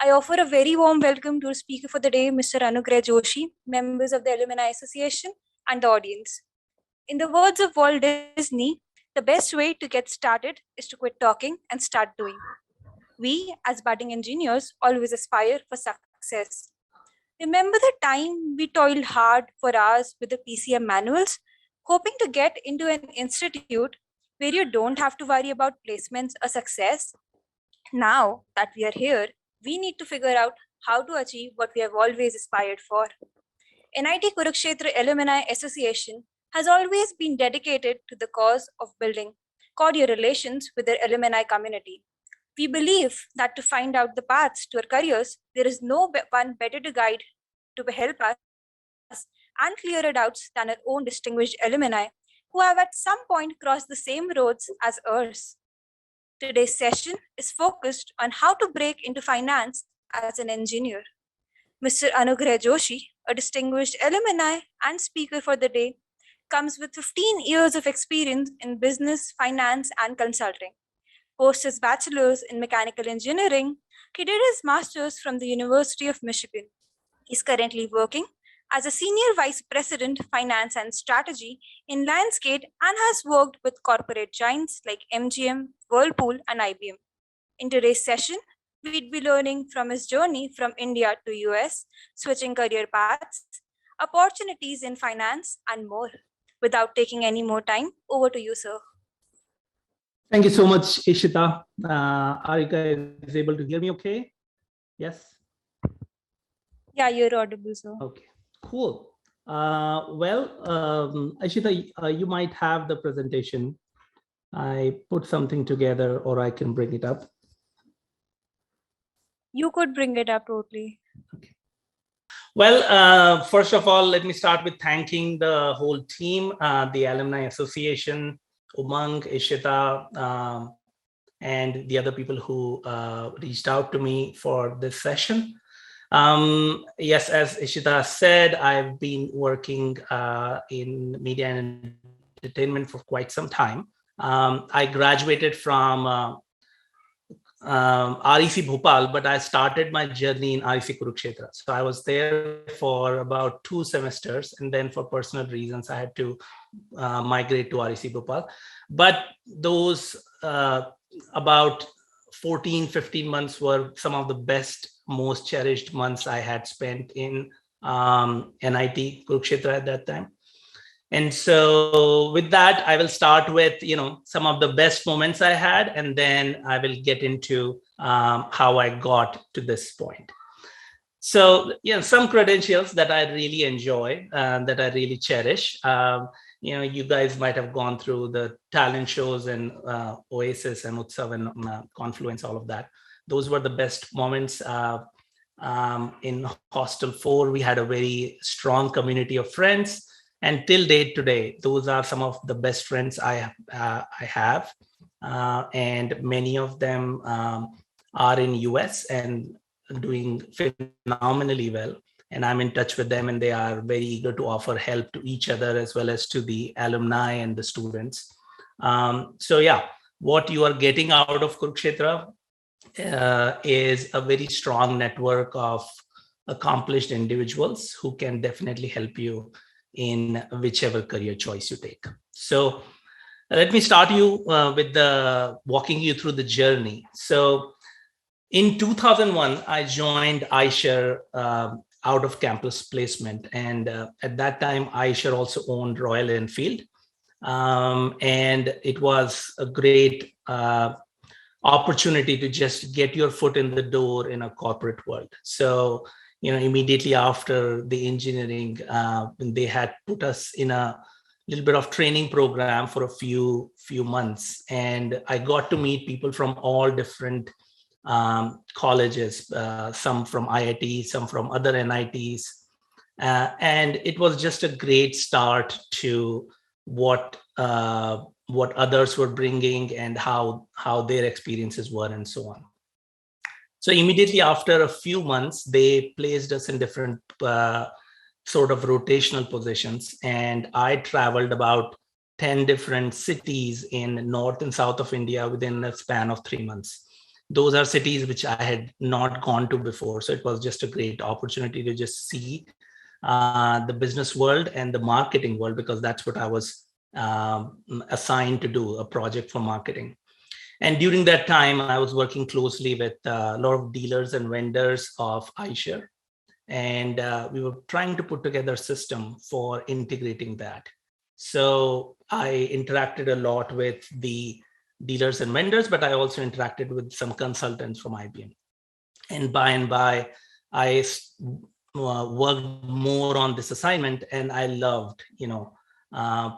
I offer a very warm welcome to our speaker for the day, Mr. Anugrah Joshi, members of the Alumni Association, and the audience. In the words of Walt Disney, the best way to get started is to quit talking and start doing. We, as budding engineers, always aspire for success. Remember the time we toiled hard for hours with the PCM manuals, hoping to get into an institute where you don't have to worry about placements or success? Now that we are here, we need to figure out how to achieve what we have always aspired for. NIT Kurukshetra Alumni Association has always been dedicated to the cause of building cordial relations with their alumni community. We believe that to find out the paths to our careers, there is no one better to guide to help us and clear our doubts than our own distinguished alumni who have at some point crossed the same roads as ours. Today's session is focused on how to break into finance as an engineer. Mr. Anugrah Joshi, a distinguished alumni and speaker for the day, comes with 15 years of experience in business, finance, and consulting. Post his bachelor's in mechanical engineering, he did his master's from the University of Michigan. He's currently working as a senior vice president, finance and strategy in Lionsgate and has worked with corporate giants like MGM, Whirlpool, and IBM. In today's session, we'd be learning from his journey from India to US, switching career paths, opportunities in finance, and more. Without taking any more time, over to you, sir. Thank you so much, Ishita. Are you guys able to hear me okay? Yes? Yeah, you're audible, sir. Okay, cool. Ishita, you might have the presentation. I put something together, or I can bring it up. You could bring it up totally. Okay. Well, first of all, let me start with thanking the whole team, the Alumni Association, Umang, Ishita, and the other people who reached out to me for this session. Yes, as Ishita said, I've been working in media and entertainment for quite some time. I graduated from REC Bhopal, but I started my journey in REC Kurukshetra. So I was there for about 2 semesters, and then for personal reasons, I had to migrate to REC Bhopal. But those about 14, 15 months were some of the best, most cherished months I had spent in NIT Kurukshetra at that time. And so with that, I will start with, some of the best moments I had, and then I will get into how I got to this point. So, some credentials that I really enjoy, that I really cherish. You guys might have gone through the talent shows and Oasis and Utsav and Confluence, all of that. Those were the best moments. In Hostel 4, we had a very strong community of friends. And till date today, those are some of the best friends I have. And many of them are in US and doing phenomenally well. And I'm in touch with them, and they are very eager to offer help to each other as well as to the alumni and the students. What you are getting out of Kurukshetra is a very strong network of accomplished individuals who can definitely help you in whichever career choice you take. So let me start you with walking you through the journey. So in 2001, I joined Eicher out of campus placement. And at that time, Eicher also owned Royal Enfield. And it was a great opportunity to just get your foot in the door in a corporate world. So immediately after the engineering, they had put us in a little bit of training program for a few months. And I got to meet people from all different colleges, some from IIT, some from other NITs. And it was just a great start to what others were bringing and how their experiences were and so on. So immediately after a few months, they placed us in different sort of rotational positions. And I traveled about 10 different cities in north and south of India within a span of 3 months. those are cities which I had not gone to before. So it was just a great opportunity to just see the business world and the marketing world, because that's what I was assigned to do, a project for marketing. And during that time, I was working closely with a lot of dealers and vendors of Eicher. And we were trying to put together a system for integrating that. So I interacted a lot with the dealers and vendors, but I also interacted with some consultants from IBM. And by, I worked more on this assignment, and I loved,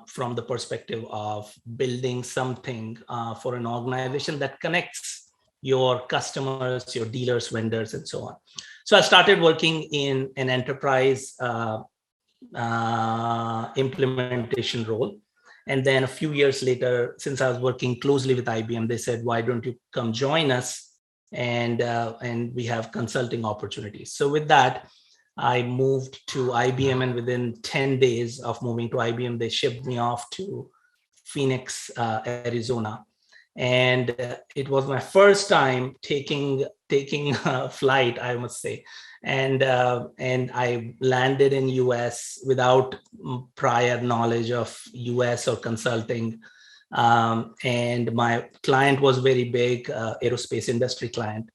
from the perspective of building something for an organization that connects your customers, your dealers, vendors, and so on. So I started working in an enterprise implementation role. And then a few years later, since I was working closely with IBM, they said, why don't you come join us? And we have consulting opportunities. So with that, I moved to IBM, and within 10 days of moving to IBM, they shipped me off to Phoenix, Arizona. And it was my first time taking a flight, I must say. And I landed in US without prior knowledge of US or consulting. And my client was very big, aerospace industry client.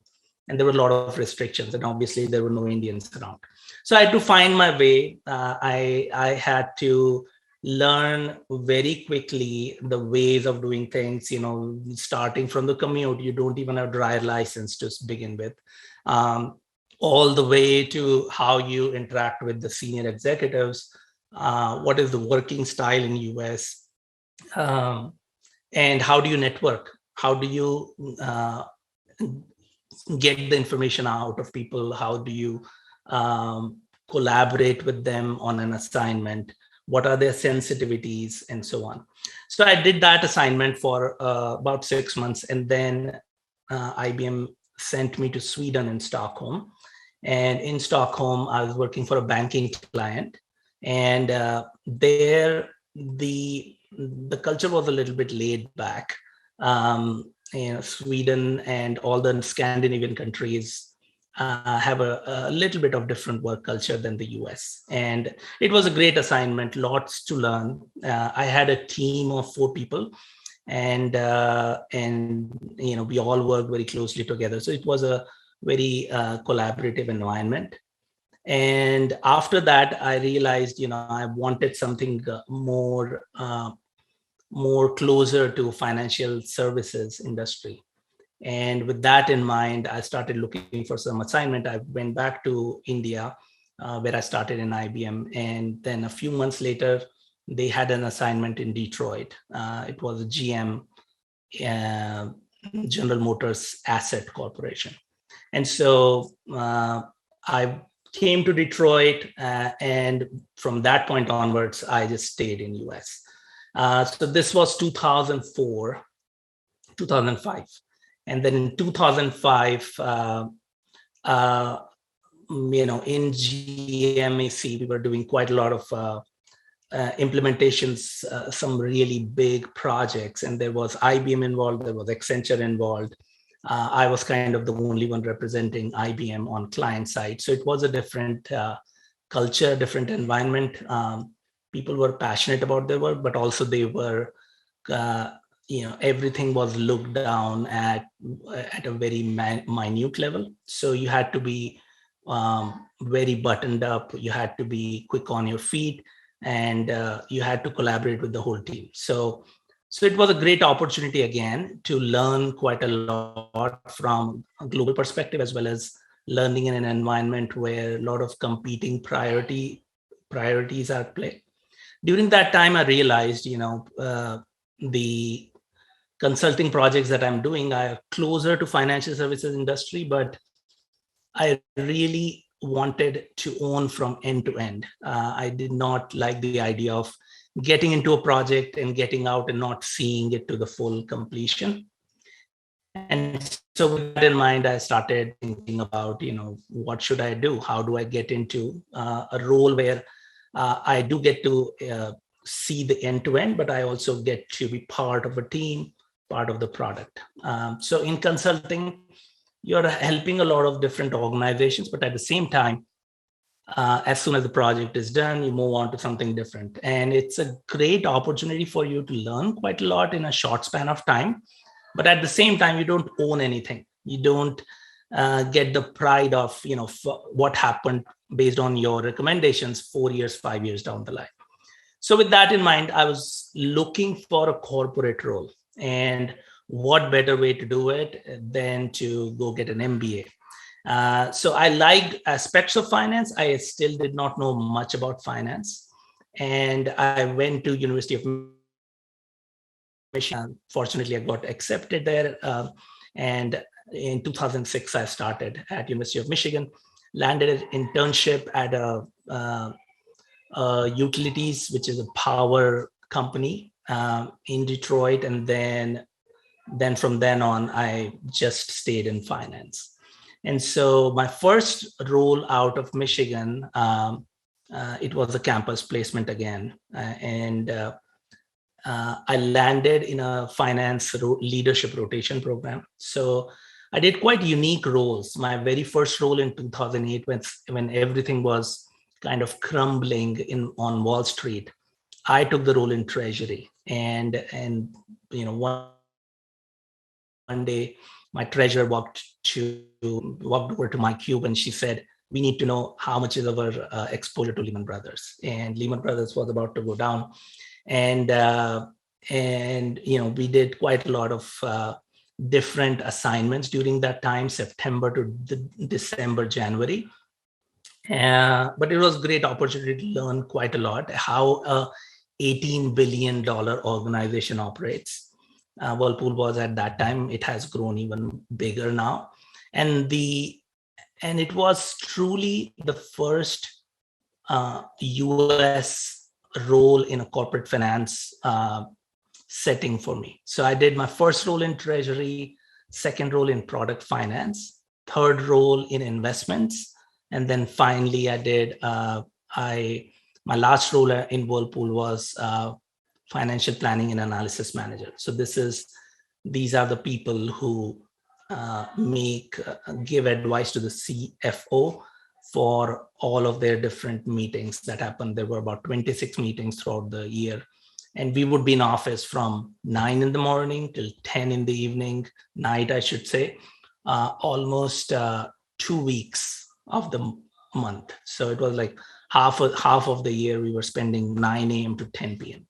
And there were a lot of restrictions, and obviously there were no Indians around. So I had to find my way. I had to learn very quickly the ways of doing things, starting from the commute. You don't even have a driver license to begin with, all the way to how you interact with the senior executives, what is the working style in US, and how do you network? How do you get the information out of people? How do you collaborate with them on an assignment? What are their sensitivities, and so on? So I did that assignment for about 6 months, and then IBM sent me to Sweden in Stockholm. And in Stockholm, I was working for a banking client, and there the culture was a little bit laid back. Sweden and all the Scandinavian countries have a little bit of different work culture than the US. And it was a great assignment, lots to learn. I had a team of 4 people, and we all worked very closely together. So it was a very collaborative environment. And after that, I realized, I wanted something more closer to financial services industry. And with that in mind, I started looking for some assignment. I went back to India, where I started in IBM. And then a few months later, they had an assignment in Detroit. It was a GM, General Motors Asset Corporation. And so I came to Detroit, and from that point onwards, I just stayed in US. So this was 2004, 2005. And then in 2005, in GMAC, we were doing quite a lot of implementations, some really big projects. And there was IBM involved, there was Accenture involved. I was kind of the only one representing IBM on client side. So it was a different culture, different environment. People were passionate about their work, but also they were, everything was looked down at a very minute level. So you had to be very buttoned up. You had to be quick on your feet, and you had to collaborate with the whole team. So it was a great opportunity again to learn quite a lot from a global perspective, as well as learning in an environment where a lot of competing priorities are at play. During that time, I realized, the consulting projects that I'm doing are closer to financial services industry, but I really wanted to own from end to end. I did not like the idea of getting into a project and getting out and not seeing it to the full completion. And so with that in mind, I started thinking about, what should I do? How do I get into a role where I do get to see the end to end, but I also get to be part of a team, part of the product. So in consulting, you're helping a lot of different organizations, but at the same time, as soon as the project is done, you move on to something different. And it's a great opportunity for you to learn quite a lot in a short span of time. But at the same time, you don't own anything. You don't get the pride of, what happened based on your recommendations 4 years, 5 years down the line. So with that in mind, I was looking for a corporate role. And what better way to do it than to go get an MBA? So I liked aspects of finance. I still did not know much about finance. And I went to University of Michigan. Fortunately, I got accepted there. And in 2006, I started at University of Michigan, landed an internship at utilities, which is a power company in Detroit. And then from then on, I just stayed in finance. And so my first role out of Michigan, it was a campus placement again. I landed in a finance leadership rotation program. So I did quite unique roles. My very first role in 2008, when everything was kind of crumbling on Wall Street, I took the role in treasury. And one day my treasurer walked over to my cube and she said, "We need to know how much is our exposure to Lehman Brothers." And Lehman Brothers was about to go down. And we did quite a lot of different assignments during that time, September to December, January. But it was a great opportunity to learn quite a lot how a $18 billion organization operates. Whirlpool was at that time. It has grown even bigger now. And it was truly the first US role in a corporate finance setting for me. So I did my first role in treasury, second role in product finance, third role in investments. And then finally I did, my last role in Whirlpool was financial planning and analysis manager. So these are the people who give advice to the CFO for all of their different meetings that happened. There were about 26 meetings throughout the year. And we would be in office from 9 in the morning till 10 in the evening, night, I should say, almost 2 weeks of the month. So it was like half of the year we were spending 9 a.m. to 10 p.m.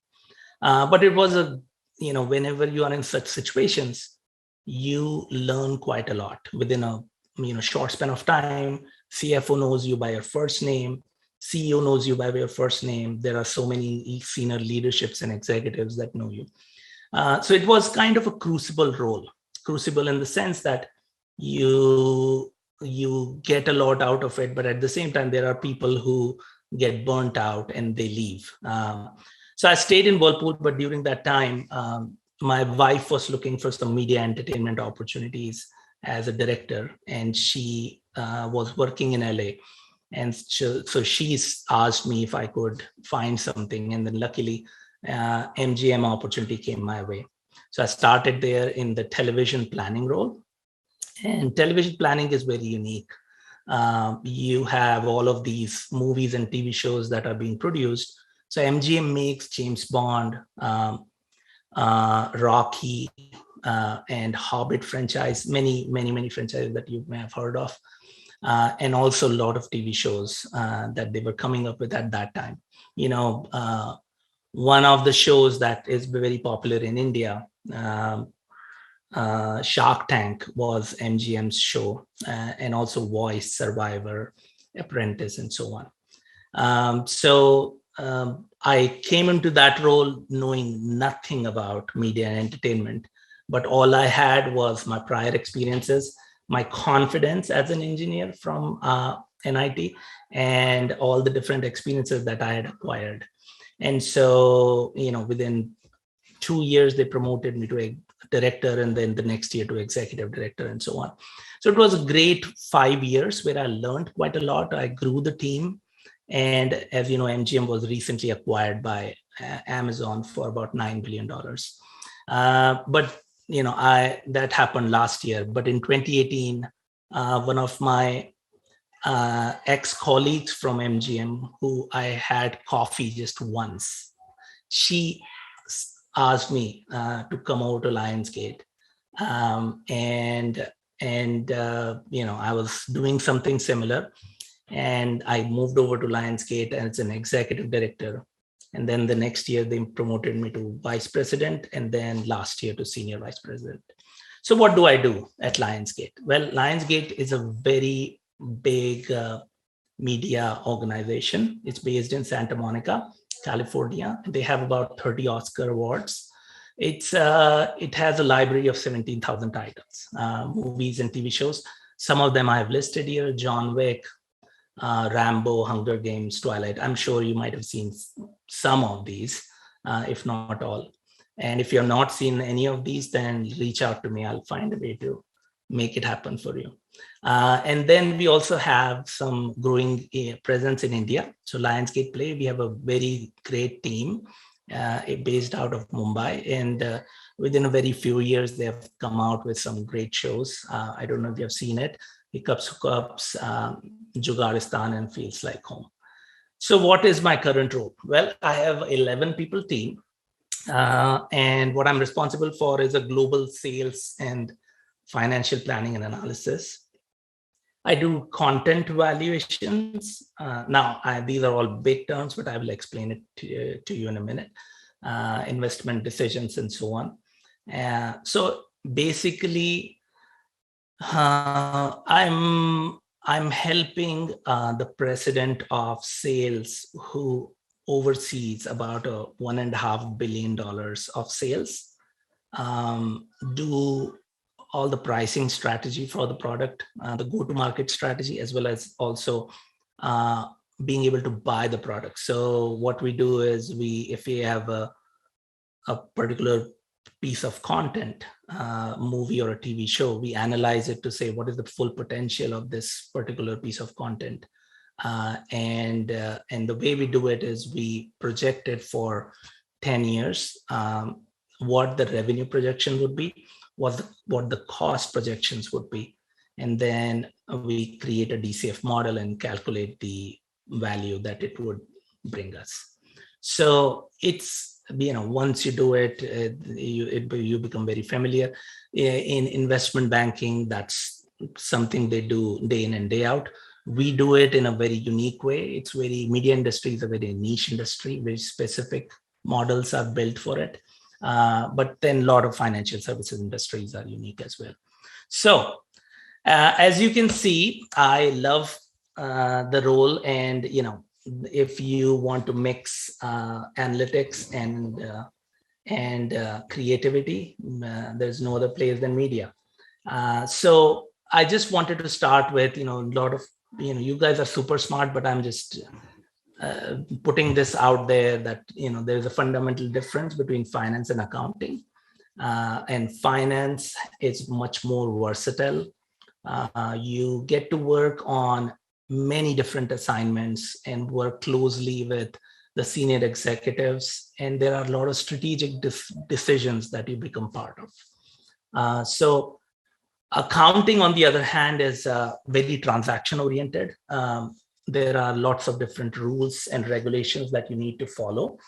But it was whenever you are in such situations, you learn quite a lot within a short span of time. CFO knows you by your first name. CEO knows you by your first name. There are so many senior leaderships and executives that know you. So it was kind of a crucible role. Crucible in the sense that you get a lot out of it, but at the same time, there are people who get burnt out and they leave. So I stayed in Whirlpool, but during that time, my wife was looking for some media entertainment opportunities as a director, and she was working in LA. And so she's asked me if I could find something. And then luckily, MGM opportunity came my way. So I started there in the television planning role. And television planning is very unique. You have all of these movies and TV shows that are being produced. So MGM makes James Bond, Rocky, and Hobbit franchise, many franchises that you may have heard of, and also a lot of TV shows that they were coming up with at that time. One of the shows that is very popular in India, Shark Tank, was MGM's show, and also Voice, Survivor, Apprentice, and so on. I came into that role knowing nothing about media and entertainment, but all I had was my prior experiences, my confidence as an engineer from NIT, and all the different experiences that I had acquired. And so, within 2 years, they promoted me to a director, and then the next year to executive director, and so on. So it was a great 5 years where I learned quite a lot. I grew the team. And as you know, MGM was recently acquired by Amazon for about $9 billion. But that happened last year. But in 2018, one of my ex-colleagues from MGM, who I had coffee just once, she asked me to come over to Lionsgate, and I was doing something similar, and I moved over to Lionsgate as an executive director. And then the next year they promoted me to vice president, and then last year to senior vice president. So what do I do at Lionsgate? Well, Lionsgate is a very big media organization. It's based in Santa Monica, California. They have about 30 Oscar awards. It has a library of 17,000 titles, movies and TV shows. Some of them I have listed here: John Wick, Rambo, Hunger Games, Twilight. I'm sure you might have seen some of these, if not all. And if you're not seen any of these, then reach out to me. I'll find a way to make it happen for you. And then we also have some growing presence in India. So Lionsgate Play, we have a very great team based out of Mumbai. And within a very few years, they have come out with some great shows. I don't know if you have seen it. Hiccups, Hookups, Jugaristan, and Feels Like Home. So what is my current role? Well, I have 11 people team. And what I'm responsible for is a global sales and financial planning and analysis. I do content valuations. These are all big terms, but I will explain it to you in a minute. Investment decisions and so on. So basically, I'm helping the president of sales, who oversees about $1.5 billion of sales, do all the pricing strategy for the product, the go-to-market strategy, as well as also being able to buy the product. So what we do is if we have a particular piece of content, movie or a TV show, we analyze it to say what is the full potential of this particular piece of content. And the way we do it is we project it for 10 years, what the revenue projection would be, what the cost projections would be. And then we create a DCF model and calculate the value that it would bring us. So it's, once you do it, you become very familiar. In investment banking, that's something they do day in and day out. We do it in a very unique way. It's media industry is a very niche industry, very specific models are built for it. But then a lot of financial services industries are unique as well. So as you can see, I love the role. And, if you want to mix analytics and creativity, there's no other place than media. So I just wanted to start with, a lot of, you guys are super smart, but I'm just putting this out there that, there's a fundamental difference between finance and accounting. And finance is much more versatile. You get to work on many different assignments and work closely with the senior executives. And there are a lot of strategic decisions that you become part of. So accounting, on the other hand, is very transaction oriented. There are lots of different rules and regulations that you need to follow.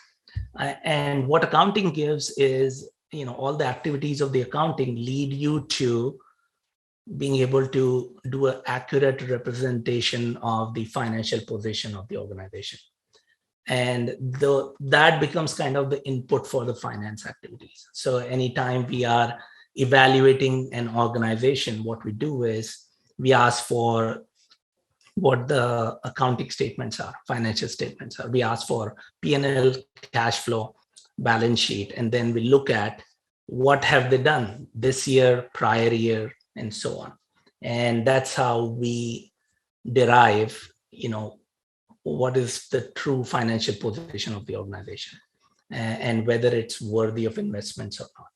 And what accounting gives is, all the activities of the accounting lead you to being able to do an accurate representation of the financial position of the organization. And that becomes kind of the input for the finance activities. So anytime we are evaluating an organization, what we do is we ask for what the accounting statements are, financial statements are. We ask for P&L, cash flow, balance sheet, and then we look at what have they done this year, prior year, and so on. And that's how we derive, what is the true financial position of the organization and whether it's worthy of investments or not.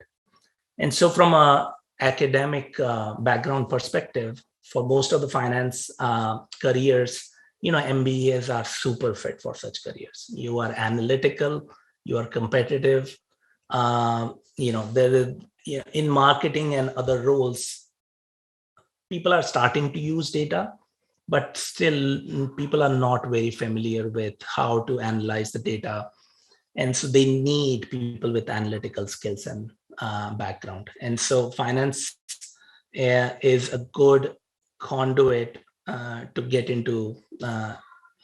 And so from a academic background perspective, for most of the finance careers, MBAs are super fit for such careers. You are analytical, you are competitive. There is, in marketing and other roles, people are starting to use data, but still people are not very familiar with how to analyze the data. And so they need people with analytical skills and background. And so finance is a good conduit to get into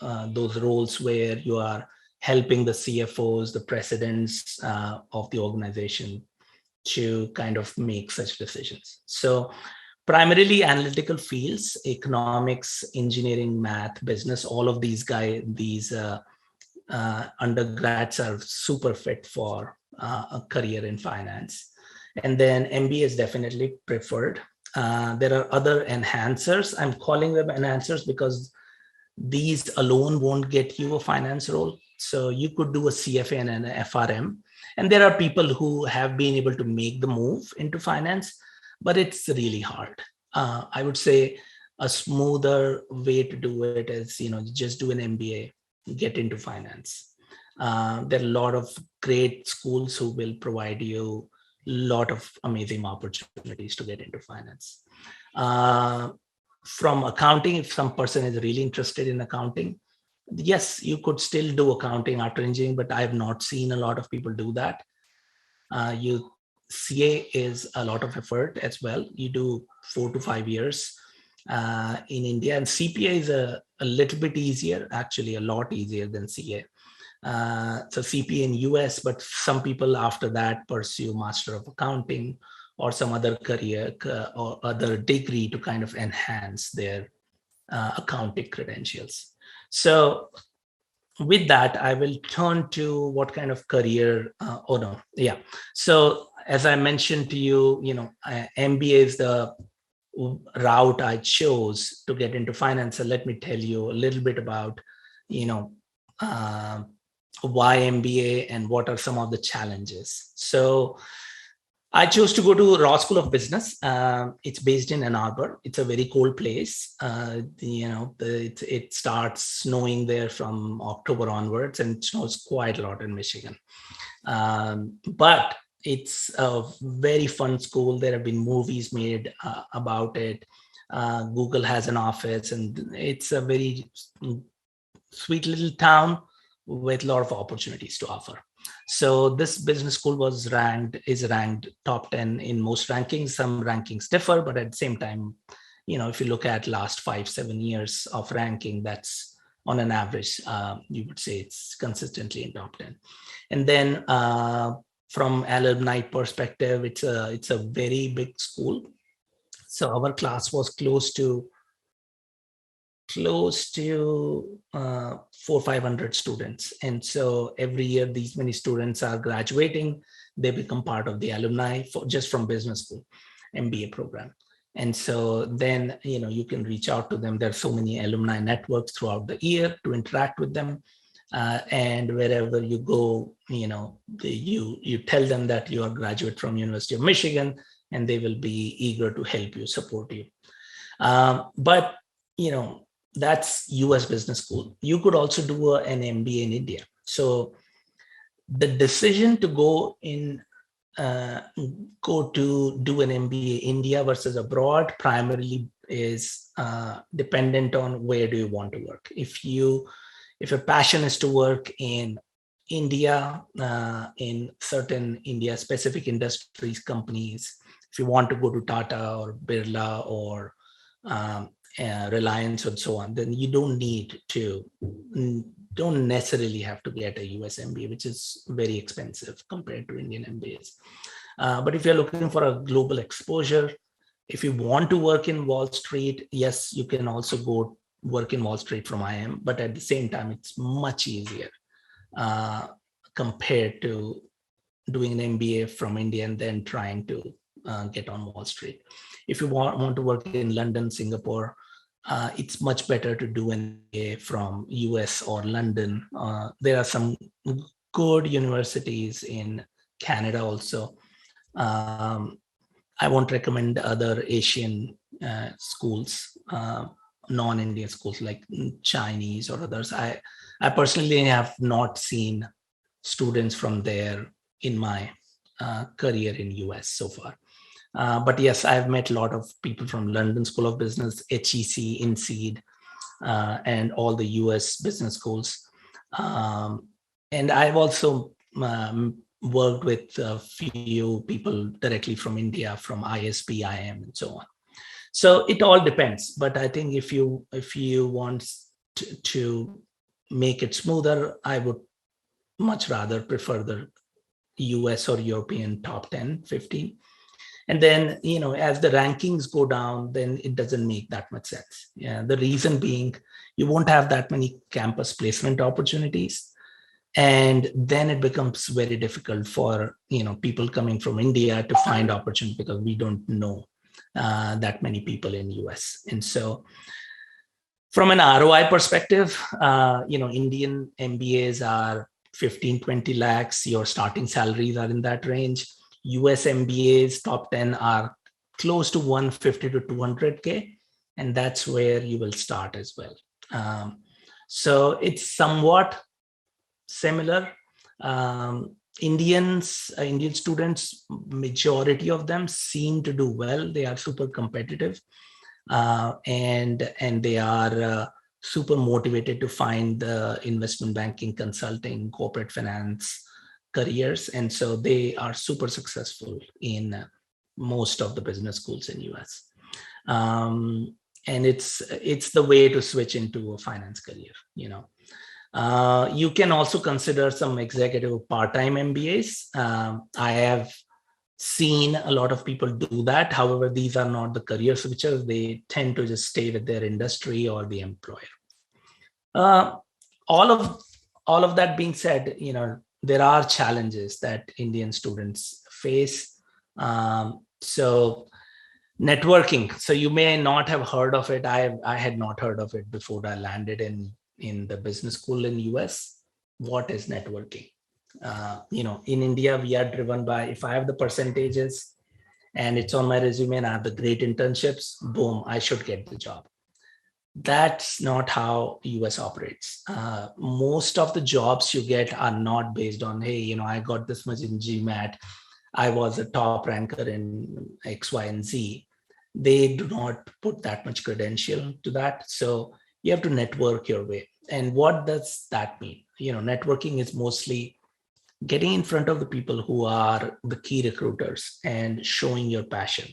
those roles where you are helping the CFOs, the presidents of the organization to kind of make such decisions. So primarily analytical fields, economics, engineering, math, business, all of these undergrads are super fit for a career in finance. And then MBA is definitely preferred. There are other enhancers. I'm calling them enhancers because these alone won't get you a finance role. So you could do a CFA and an FRM. And there are people who have been able to make the move into finance, but it's really hard. I would say a smoother way to do it is, just do an MBA, get into finance. There are a lot of great schools who will provide you a lot of amazing opportunities to get into finance. From accounting, if some person is really interested in accounting, yes, you could still do accounting after engineering, but I have not seen a lot of people do that. CA is a lot of effort as well. You do 4 to 5 years in India, and CPA is a little bit easier, actually a lot easier than CA. So CPA in US, but some people after that pursue Master of Accounting or some other career or other degree to kind of enhance their accounting credentials. So with that, I will turn to what kind of career, So as I mentioned to you, MBA is the route I chose to get into finance. So let me tell you a little bit about, why MBA and what are some of the challenges. So I chose to go to Raw School of Business. It's based in Ann Arbor. It's a very cold place. It starts snowing there from October onwards, and it snows quite a lot in Michigan. But it's a very fun school. There have been movies made about it. Google has an office, and it's a very sweet little town with a lot of opportunities to offer. So this business school is ranked top 10 in most rankings. Some rankings differ, but at the same time, if you look at last 5-7 years of ranking, that's on an average, you would say it's consistently in top 10. And then from alumni perspective, it's a very big school. So our class was close to 400-500 students. And so every year these many students are graduating, they become part of the alumni just from business school MBA program. And so then, you can reach out to them. There are so many alumni networks throughout the year to interact with them. And wherever you go, you tell them that you are a graduate from University of Michigan, and they will be eager to help you, support you. But, that's US Business School. You could also do an MBA in India. So the decision to go to do an MBA India versus abroad primarily is dependent on where do you want to work. If your passion is to work in India, in certain India specific industries, companies, if you want to go to Tata or Birla or Reliance and so on, then you don't necessarily have to get a US MBA, which is very expensive compared to Indian MBAs. But if you're looking for a global exposure, if you want to work in Wall Street, yes, you can also go work in Wall Street from IIM, but at the same time, it's much easier compared to doing an MBA from India and then trying to get on Wall Street. If you want to work in London, Singapore, it's much better to do an MBA from US or London. There are some good universities in Canada also. I won't recommend other Asian schools, non-Indian schools like Chinese or others. I personally have not seen students from there in my career in US so far. But yes, I've met a lot of people from London School of Business, HEC, INSEAD, and all the US business schools. And I've also worked with a few people directly from India, from ISB, IM, and so on. So it all depends. But I think if you want to make it smoother, I would much rather prefer the US or European top 10, 15. And then, as the rankings go down, then it doesn't make that much sense. Yeah, the reason being, you won't have that many campus placement opportunities. And then it becomes very difficult for, people coming from India to find opportunity because we don't know that many people in US. And so from an ROI perspective, Indian MBAs are 15, 20 lakhs. Your starting salaries are in that range. US MBAs top 10 are close to 150 to 200K. And that's where you will start as well. So it's somewhat similar. Indian students, majority of them seem to do well. They are super competitive. And they are super motivated to find the investment banking, consulting, corporate finance careers. And so they are super successful in most of the business schools in US. And it's the way to switch into a finance career. You can also consider some executive part-time MBAs. I have seen a lot of people do that. However, these are not the career switchers. They tend to just stay with their industry or the employer. All of that being said, there are challenges that Indian students face. So networking. So you may not have heard of it. I had not heard of it before I landed in the business school in US. What is networking? In India, we are driven by, if I have the percentages and it's on my resume and I have the great internships, boom, I should get the job. That's not how US operates. Most of the jobs you get are not based on, hey, I got this much in GMAT. I was a top ranker in X, Y, and Z. They do not put that much credential to that. So you have to network your way. And what does that mean? Networking is mostly getting in front of the people who are the key recruiters and showing your passion.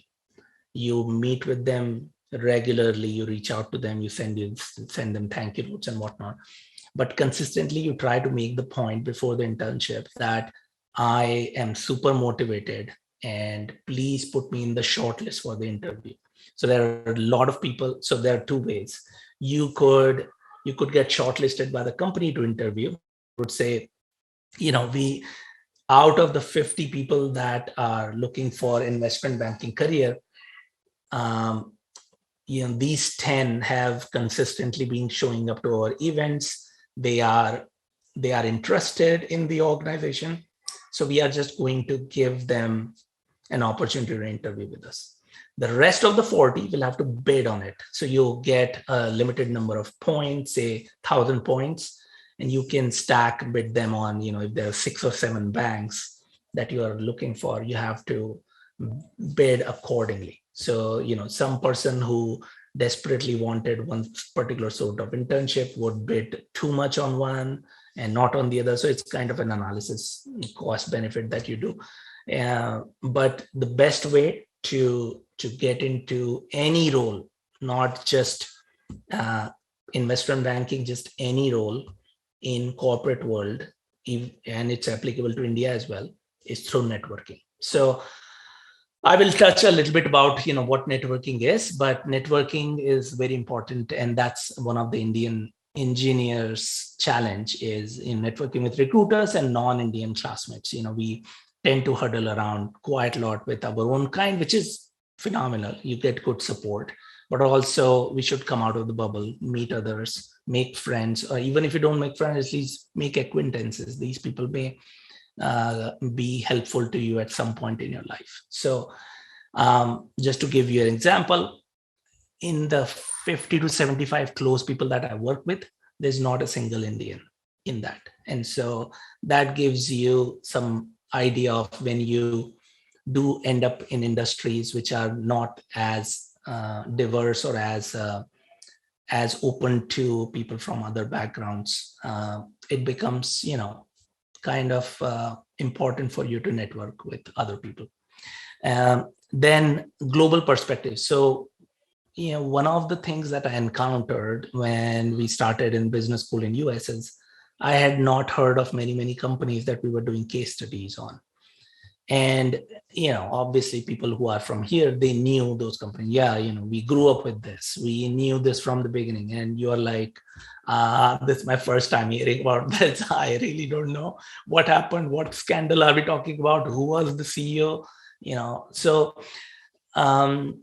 You meet with them regularly, you reach out to them, you send them thank you notes and whatnot. But consistently, you try to make the point before the internship that I am super motivated and please put me in the shortlist for the interview. So there are a lot of people. So there are two ways. You could get shortlisted by the company to interview. Would say, we, out of the 50 people that are looking for investment banking career, these 10 have consistently been showing up to our events. They are interested in the organization. So we are just going to give them an opportunity to interview with us. The rest of the 40 will have to bid on it. So you'll get a limited number of points, say 1,000 points, and you can stack bid them on, if there are 6 or 7 banks that you are looking for, you have to bid accordingly. So, some person who desperately wanted one particular sort of internship would bid too much on one and not on the other. So it's kind of an analysis cost benefit that you do. But the best way to get into any role, not just investment banking, just any role in corporate world, and it's applicable to India as well, is through networking. So I will touch a little bit about what networking is, but networking is very important, and that's one of the Indian engineers' challenge is in networking with recruiters and non-Indian classmates. We tend to huddle around quite a lot with our own kind, which is phenomenal. You get good support, but also we should come out of the bubble, meet others, make friends, or even if you don't make friends, at least make acquaintances. These people may be helpful to you at some point in your life. So just to give you an example, in the 50 to 75 close people that I work with, there's not a single Indian in that. And so that gives you some idea of when you do end up in industries which are not as diverse or as open to people from other backgrounds, it becomes, kind of important for you to network with other people. Then global perspective. So, one of the things that I encountered when we started in business school in US is I had not heard of many companies that we were doing case studies on. And, obviously people who are from here, they knew those companies. Yeah, we grew up with this. We knew this from the beginning. And you're like, this is my first time hearing about this. I really don't know what happened. What scandal are we talking about? Who was the CEO? So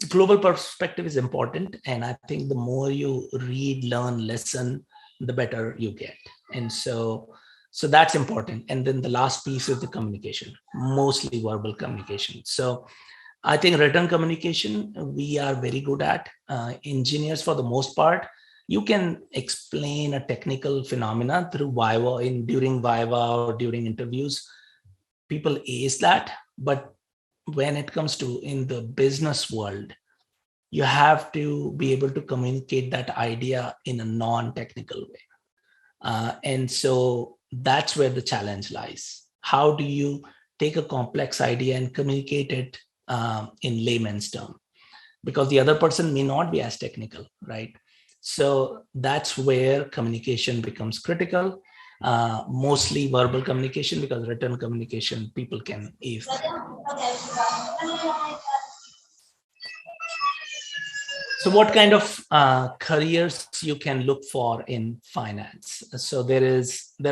global perspective is important. And I think the more you read, learn, listen, the better you get. And so that's important. And then the last piece is the communication, mostly verbal communication. So I think written communication, we are very good at. Engineers, for the most part, you can explain a technical phenomena through during Viva or during interviews. People ace that. But when it comes to in the business world, you have to be able to communicate that idea in a non-technical way. And so that's where the challenge lies. How do you take a complex idea and communicate it in layman's term? Because the other person may not be as technical, right? So that's where communication becomes critical. Mostly verbal communication, because written communication, people can ace. So what kind of careers you can look for in finance? So there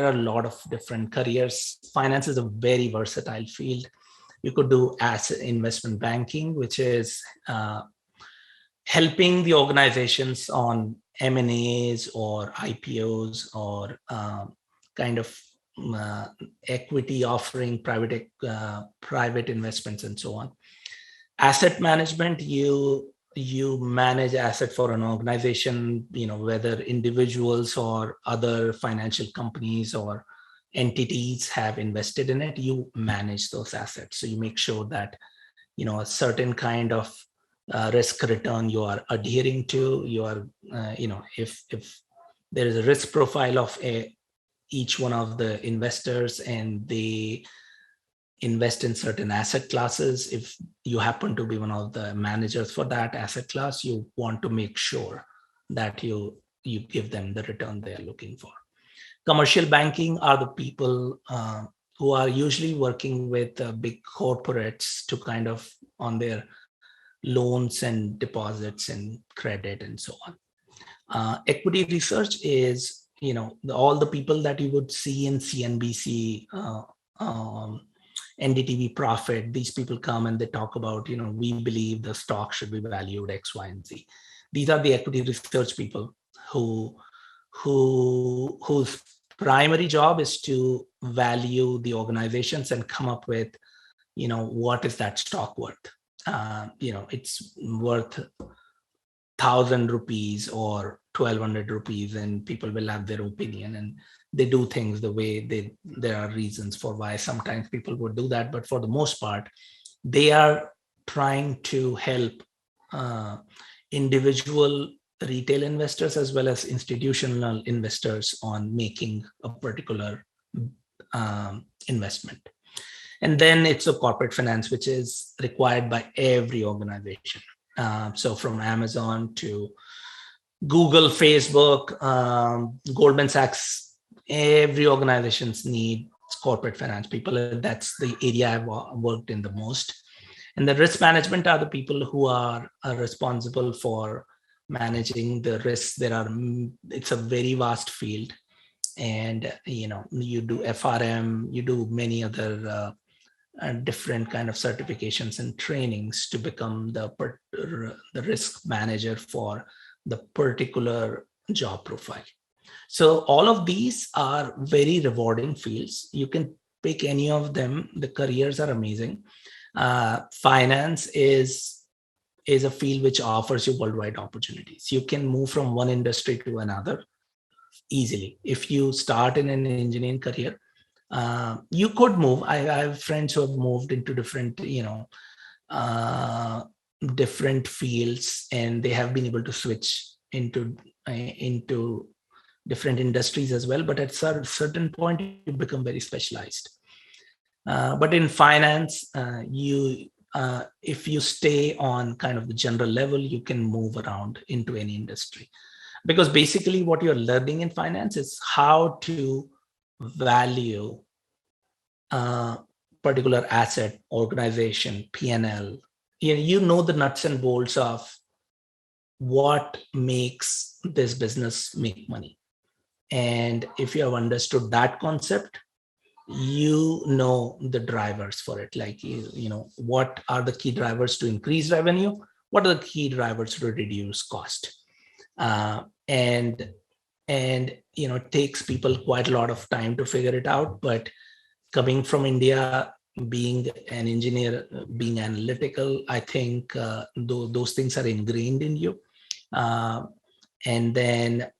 are a lot of different careers. Finance is a very versatile field. You could do asset investment banking, which is helping the organizations on M&As or IPOs or kind of equity offering, private investments, and so on. Asset management, you manage asset for an organization, whether individuals or other financial companies or entities have invested in it, you manage those assets. So you make sure that, a certain kind of risk return you are adhering to. You are, if there is a risk profile of each one of the investors and they invest in certain asset classes, if you happen to be one of the managers for that asset class, you want to make sure that you give them the return they are looking for. Commercial banking are the people who are usually working with big corporates to kind of on their loans and deposits and credit and so on. Equity research is, all the people that you would see in CNBC, NDTV Profit. These people come and they talk about, we believe the stock should be valued X, Y, and Z. These are the equity research people whose primary job is to value the organizations and come up with, what is that stock worth? It's worth 1,000 rupees or 1,200 rupees, and people will have their opinion, and they do things the way there are reasons for why sometimes people would do that. But for the most part, they are trying to help individual retail investors as well as institutional investors on making a particular investment. And then it's a corporate finance, which is required by every organization. So from Amazon to Google, Facebook, Goldman Sachs, every organizations need corporate finance people. That's the area I've worked in the most. And the risk management are the people who are responsible for managing the risks. It's a very vast field. And, you do FRM, you do many other different kind of certifications and trainings to become the risk manager for the particular job profile. So all of these are very rewarding fields. You can pick any of them. The careers are amazing. Finance is a field which offers you worldwide opportunities. You can move from one industry to another easily. If you start in an engineering career, You could move. I have friends who have moved into different, different fields, and they have been able to switch into different industries as well. But at a certain point, you become very specialized. But in finance, if you stay on kind of the general level, you can move around into any industry. Because basically what you're learning in finance is how to value a particular asset, organization, P&L. You know the nuts and bolts of what makes this business make money. And if you have understood that concept, you know the drivers for it. Like, what are the key drivers to increase revenue? What are the key drivers to reduce cost? And it takes people quite a lot of time to figure it out. But coming from India, being an engineer, being analytical, I think those things are ingrained in you. And then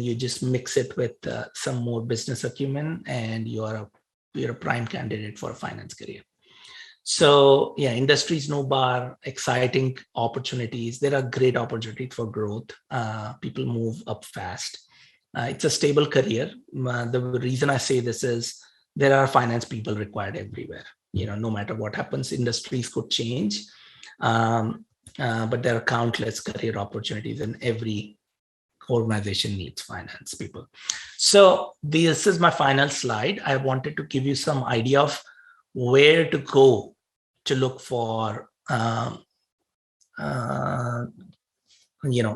you just mix it with some more business acumen, and you're a prime candidate for a finance career. So yeah, industries no bar, exciting opportunities. There are great opportunities for growth. People move up fast. It's a stable career. The reason I say this is there are finance people required everywhere. No matter what happens, industries could change. But there are countless career opportunities, and every organization needs finance people. So this is my final slide. I wanted to give you some idea of where to go to look for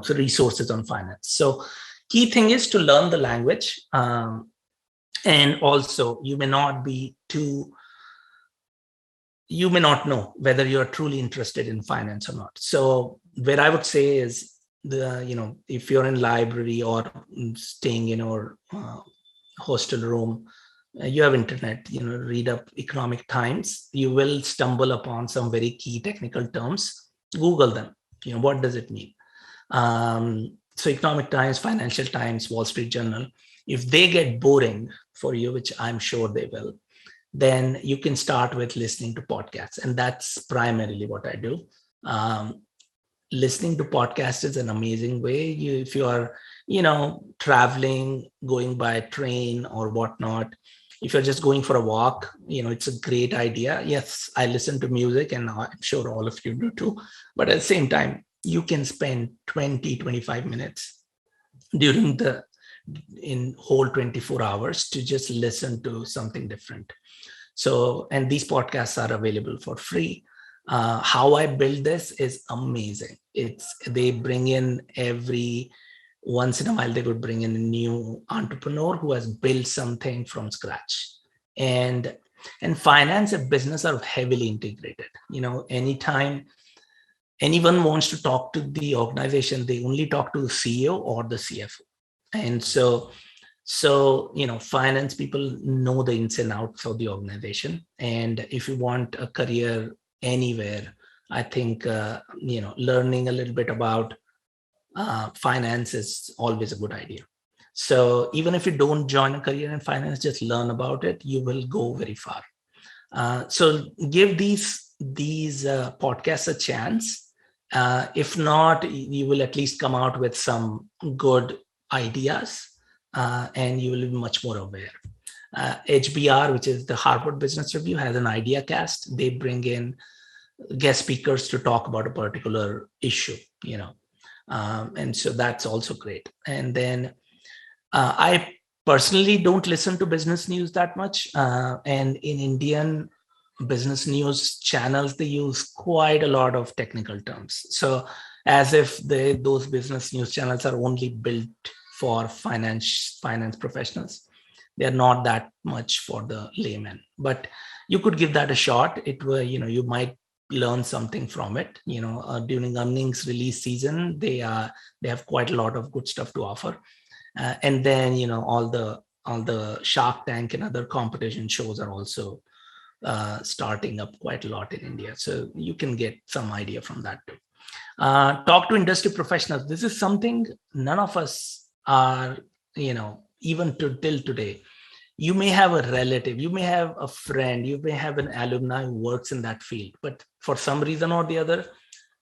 resources on finance. So key thing is to learn the language, and also you may not know whether you're truly interested in finance or not. So where I would say is, if you're in library or staying in your hostel room, you have internet, read up Economic Times, you will stumble upon some very key technical terms. Google them. What does it mean? So Economic Times, Financial Times, Wall Street Journal, if they get boring for you, which I'm sure they will, then you can start with listening to podcasts. And that's primarily what I do. Listening to podcasts is an amazing way. If you are, traveling, going by train or whatnot, if you're just going for a walk, it's a great idea. Yes, I listen to music, and I'm sure all of you do too. But at the same time, you can spend 20-25 minutes during in whole 24 hours to just listen to something different. So, and these podcasts are available for free. How I build this is amazing. They bring in every once in a while, they would bring in a new entrepreneur who has built something from scratch. And finance and business are heavily integrated. Anytime anyone wants to talk to the organization, they only talk to the CEO or the CFO. And so finance people know the ins and outs of the organization. And if you want a career anywhere, I think, learning a little bit about finance is always a good idea. So even if you don't join a career in finance, just learn about it. You will go very far. So give these podcasts a chance. If not, you will at least come out with some good ideas, and you will be much more aware. HBR, which is the Harvard Business Review, has an idea cast. They bring in guest speakers to talk about a particular issue, and so that's also great. And then I personally don't listen to business news that much. And in Indian business news channels, they use quite a lot of technical terms. So as if those business news channels are only built for finance professionals. They're not that much for the layman, but you could give that a shot. You might learn something from it. During earnings release season, they have quite a lot of good stuff to offer. And then, all the Shark Tank and other competition shows are also starting up quite a lot in India. So you can get some idea from that too. Talk to industry professionals. This is something none of us are, even till today. You may have a relative, you may have a friend, you may have an alumni who works in that field, but for some reason or the other,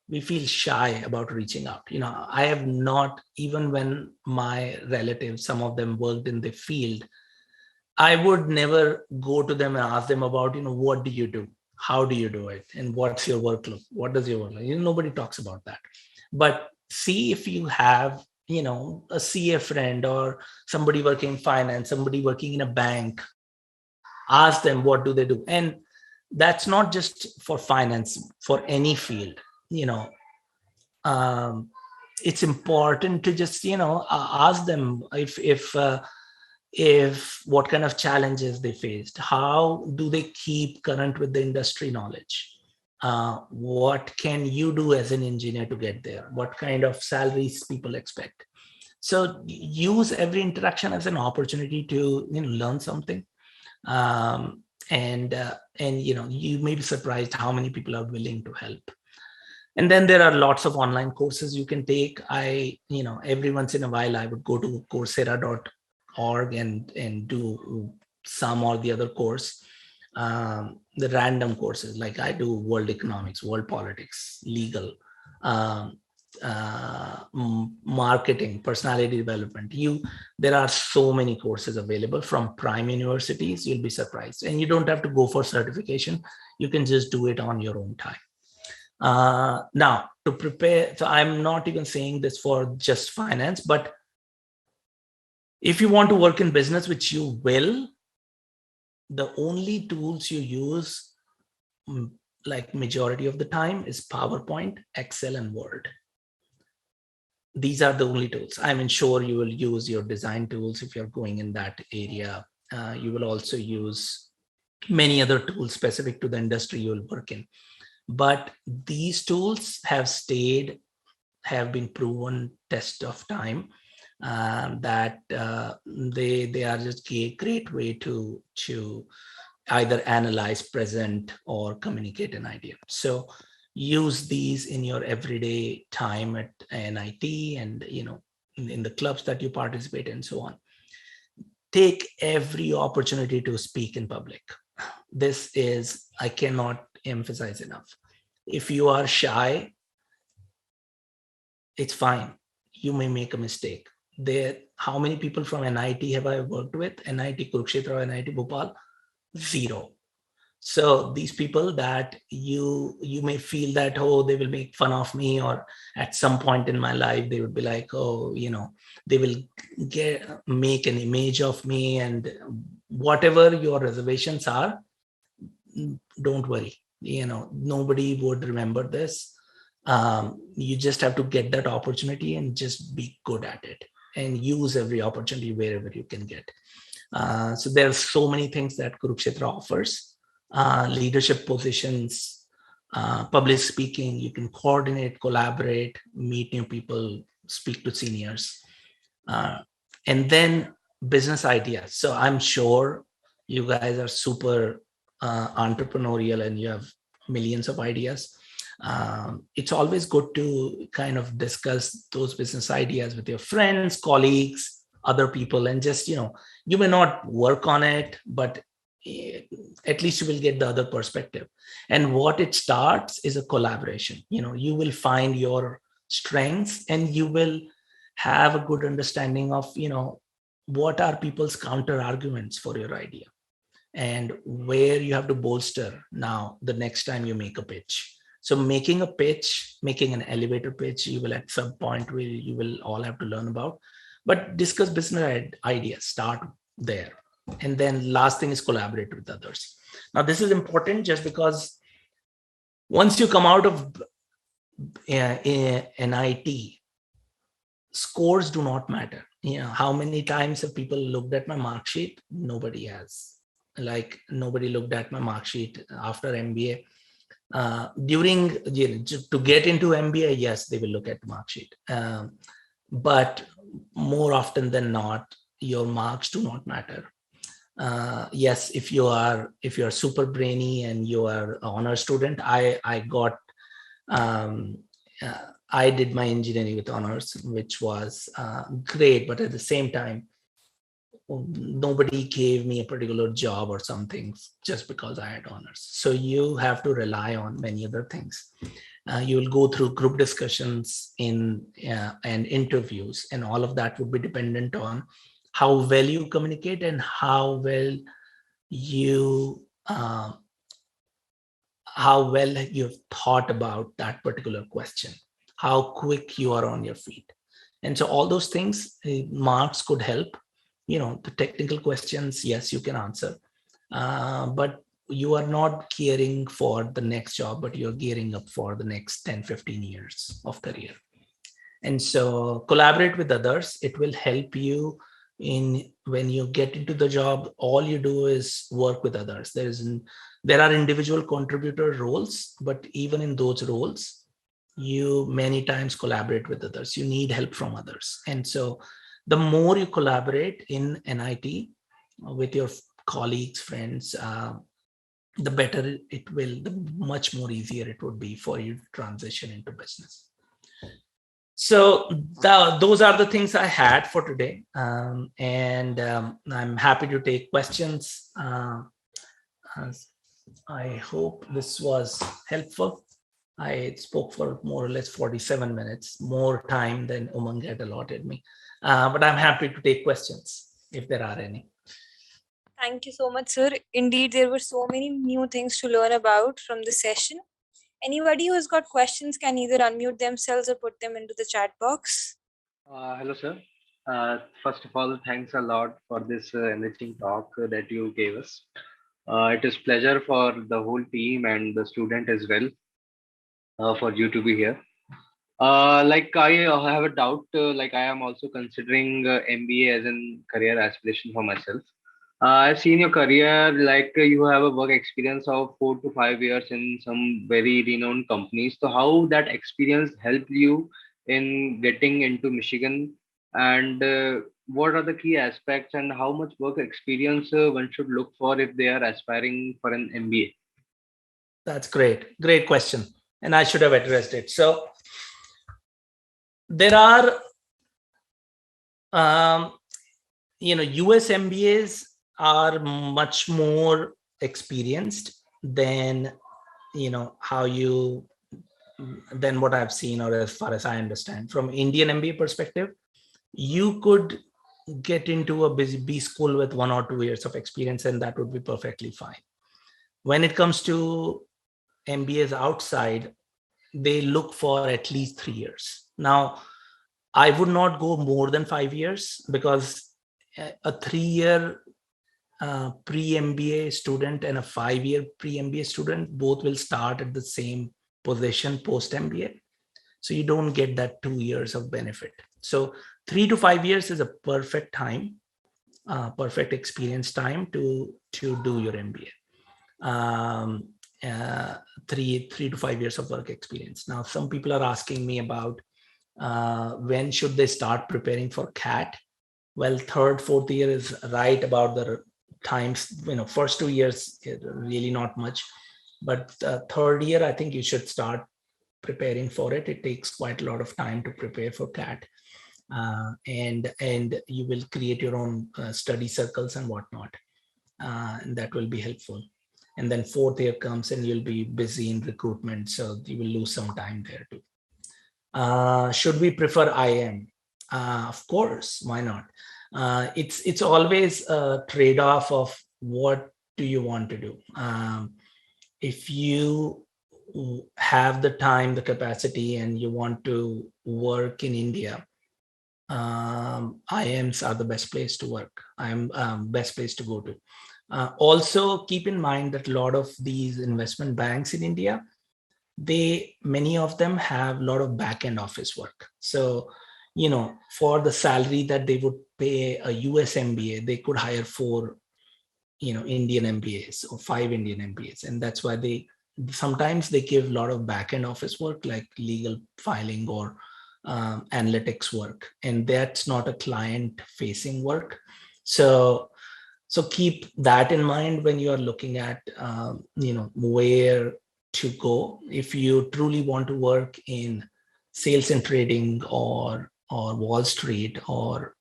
we feel shy about reaching out. I have not, even when my relatives, some of them worked in the field, I would never go to them and ask them about, what do you do? How do you do it? And what's your workload? What does your work like? Nobody talks about that. But see if you have, a CA friend or somebody working in finance, somebody working in a bank, ask them what do they do. And that's not just for finance, for any field. Um, it's important to just ask them if what kind of challenges they faced, how do they keep current with the industry knowledge, what can you do as an engineer to get there, what kind of salaries people expect. So use every interaction as an opportunity to learn something. And you may be surprised how many people are willing to help. And then there are lots of online courses you can take. Every once in a while I would go to coursera.org and do some or the other course, the random courses, like I do world economics, world politics, legal, um, marketing, personality development. There are so many courses available from prime universities. You'll be surprised, and you don't have to go for certification. You can just do it on your own time. Now, to prepare, so I'm not even saying this for just finance, but if you want to work in business, which you will, the only tools you use, like majority of the time, is PowerPoint, Excel, and Word. These are the only tools. I'm sure you will use your design tools if you're going in that area. You will also use many other tools specific to the industry you will work in. But these tools have been proven test of time, that they are just a great way to either analyze, present, or communicate an idea. So use these in your everyday time at NIT and in the clubs that you participate in, and so on. Take every opportunity to speak in public. This is, I cannot emphasize enough. If you are shy, it's fine. You may make a mistake. How many people from NIT have I worked with? NIT Kurukshetra or NIT Bhopal? 0. So these people that you may feel that, oh, they will make fun of me, or at some point in my life they would be like, oh, they will make an image of me, and whatever your reservations are, don't worry. Nobody would remember this. You just have to get that opportunity and just be good at it and use every opportunity wherever you can get. So there are so many things that Kurukshetra offers. Leadership positions, public speaking, you can coordinate, collaborate, meet new people, speak to seniors, and then business ideas. So I'm sure you guys are super entrepreneurial and you have millions of ideas. It's always good to kind of discuss those business ideas with your friends, colleagues, other people, and just, you may not work on it, but at least you will get the other perspective. And what it starts is a collaboration. You will find your strengths and you will have a good understanding of, what are people's counter arguments for your idea and where you have to bolster now the next time you make a pitch. So making an elevator pitch, you will at some point where you will all have to learn about, but discuss business ideas, start there. And then last thing is collaborate with others. Now, this is important just because once you come out of NIT, scores do not matter. How many times have people looked at my mark sheet? Nobody has. Like, nobody looked at my mark sheet after MBA. To get into MBA, yes, they will look at the mark sheet. But more often than not, your marks do not matter. Yes, if you are super brainy and you are an honor student, I did my engineering with honors, which was great, but at the same time, nobody gave me a particular job or something just because I had honors. So you have to rely on many other things. You will go through group discussions and interviews, and all of that would be dependent on how well you communicate and how well you you've thought about that particular question, how quick you are on your feet. And so all those things, marks could help. The technical questions, yes, you can answer, but you are not gearing for the next job, but you're gearing up for the next 10, 15 years of career. And so collaborate with others. It will help you when you get into the job. All you do is work with others. There are individual contributor roles, but even in those roles, you many times collaborate with others. You need help from others. And so the more you collaborate in NIT with your colleagues, friends, the better it will, the much more easier it would be for you to transition into business. So those are the things I had for today. And I'm happy to take questions. I hope this was helpful. I spoke for more or less 47 minutes, more time than Umang had allotted me. But I'm happy to take questions if there are any. Thank you so much, sir. Indeed, there were so many new things to learn about from the session. Anybody who's got questions can either unmute themselves or put them into the chat box. Hello, sir. First of all, thanks a lot for this enriching talk that you gave us. It is pleasure for the whole team and the student as well for you to be here. Like I have a doubt. Like I am also considering MBA as a career aspiration for myself. I've seen your career, like you have a work experience of 4 to 5 years in some very renowned companies. So how that experience helped you in getting into Michigan, and what are the key aspects and how much work experience one should look for if they are aspiring for an MBA? That's great. Great question. And I should have addressed it. So there are, US MBAs are much more experienced than than what I've seen, or as far as I understand. From Indian MBA perspective, you could get into a B school with 1 or 2 years of experience, and that would be perfectly fine. When it comes to MBAs outside, they look for at least 3 years. Now, I would not go more than 5 years, because a 3-year pre-MBA student and a 5-year pre-MBA student both will start at the same position post-MBA. So you don't get that 2 years of benefit. So 3 to 5 years is a perfect time, perfect experience time to do your MBA. 3 to 5 years of work experience. Now, some people are asking me about when should they start preparing for CAT. Well, 3rd, 4th year is right about the times. First 2 years really not much, but 3rd year I think you should start preparing for it. It takes quite a lot of time to prepare for CAT, and you will create your own study circles and whatnot, and that will be helpful. And then 4th year comes and you'll be busy in recruitment, so you will lose some time there too. Should we prefer IM? Of course, why not? It's always a trade-off of what do you want to do. If you have the time, the capacity, and you want to work in India, IMs are the best place to work. Best place to go to. Also, keep in mind that a lot of these investment banks in India, many of them have a lot of back-end office work. So, for the salary that they would pay a US MBA, they could hire 4, Indian MBAs or 5 Indian MBAs. And that's why sometimes they give a lot of back-end office work, like legal filing or analytics work. And that's not a client-facing work. So keep that in mind when you are looking at, where to go. If you truly want to work in sales and trading or Wall Street or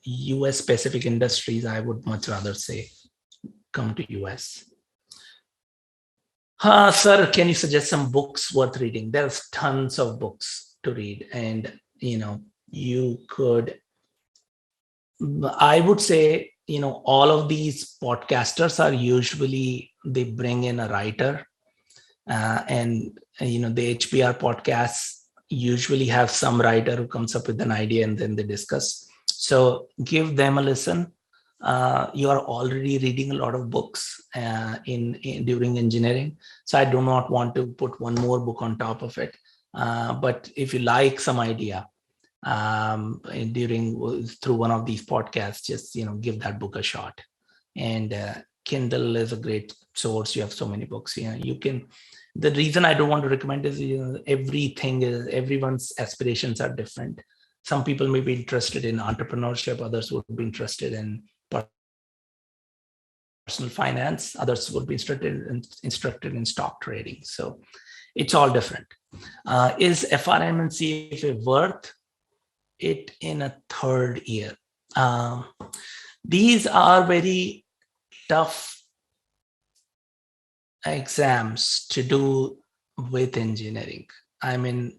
US specific industries, I would much rather say come to US. Sir, can you suggest some books worth reading? There's tons of books to read, and you could. I would say, all of these podcasters are usually, they bring in a writer, and the HBR podcasts usually have some writer who comes up with an idea and then they discuss. So give them a listen. You are already reading a lot of books during engineering, so I do not want to put one more book on top of it. But if you like some idea through one of these podcasts, just give that book a shot. And Kindle is a great source. You have so many books. You can. The reason I don't want to recommend is everyone's aspirations are different. Some people may be interested in entrepreneurship, others would be interested in personal finance, others would be instructed in stock trading. So it's all different. Is FRM and CFA worth it in a third year? These are very tough exams to do with engineering. I mean,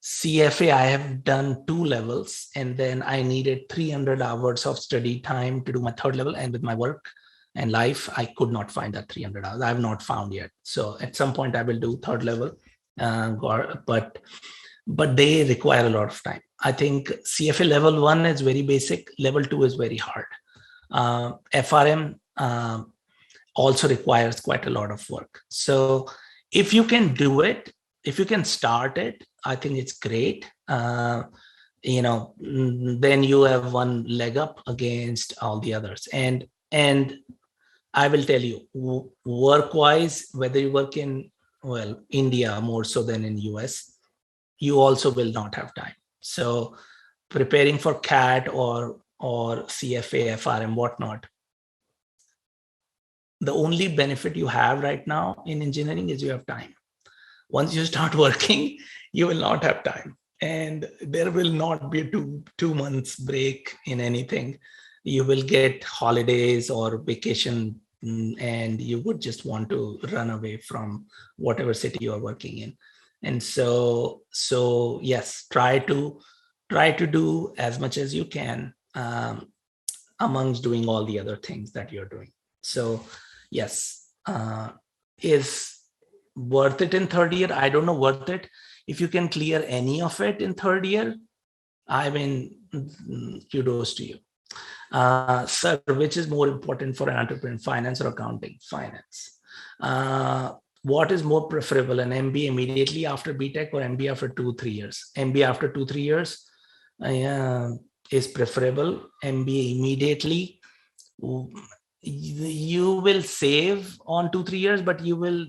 CFA, I have done 2 levels, and then I needed 300 hours of study time to do my third level. And with my work and life, I could not find that 300 hours. I have not found yet. So at some point I will do third level, but they require a lot of time. I think CFA level 1 is very basic. Level 2 is very hard. FRM also requires quite a lot of work. So if you can do it, if you can start it, I think it's great. Then you have one leg up against all the others. And I will tell you, work-wise, whether you work in, India more so than in US, you also will not have time. So preparing for CAT or CFA, FRM, whatnot, the only benefit you have right now in engineering is you have time. Once you start working, you will not have time. And there will not be a two months break in anything. You will get holidays or vacation, and you would just want to run away from whatever city you are working in. And so yes, try to do as much as you can amongst doing all the other things that you're doing. So yes, is worth it in third year? I don't know, worth it. If you can clear any of it in third year, I mean, kudos to you. Sir, which is more important for an entrepreneur, finance or accounting? Finance. What is more preferable, an MBA immediately after BTech or MBA after 2-3 years? MBA after 2-3 years is preferable. MBA immediately, you will save on 2-3 years, but you will,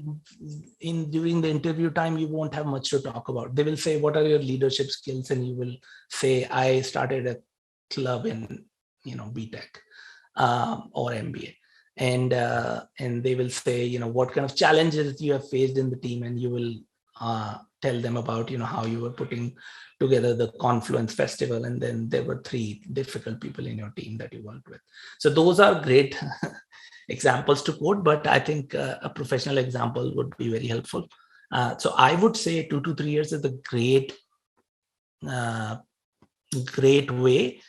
during the interview time, you won't have much to talk about. They will say, what are your leadership skills? And you will say, I started a club in BTech or MBA. And they will say, what kind of challenges you have faced in the team, and you will tell them about, how you were putting together the Confluence Festival, and then there were 3 difficult people in your team that you worked with. So those are great examples to quote, but I think a professional example would be very helpful. So I would say 2 to 3 years is a great way.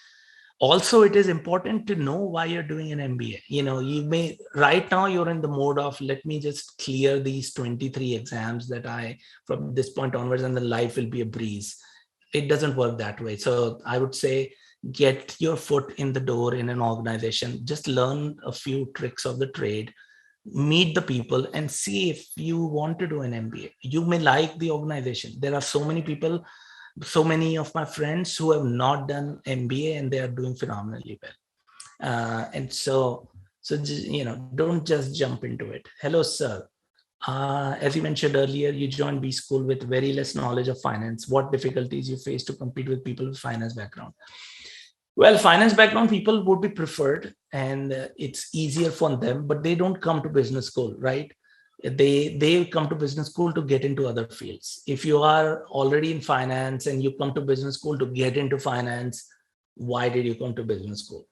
Also, it is important to know why you're doing an MBA. You may, right now you're in the mode of, let me just clear these 23 exams that from this point onwards, and then life will be a breeze. It doesn't work that way. So I would say, get your foot in the door in an organization, just learn a few tricks of the trade, meet the people, and see if you want to do an MBA. You may like the organization. There are so many people, so many of my friends who have not done MBA, and they are doing phenomenally well. And so don't just jump into it. Hello, sir. As you mentioned earlier, you joined B School with very less knowledge of finance. What difficulties you face to compete with people with finance background? Well, finance background people would be preferred, and it's easier for them, but they don't come to business school, right? They come to business school to get into other fields. If you are already in finance and you come to business school to get into finance, why did you come to business school?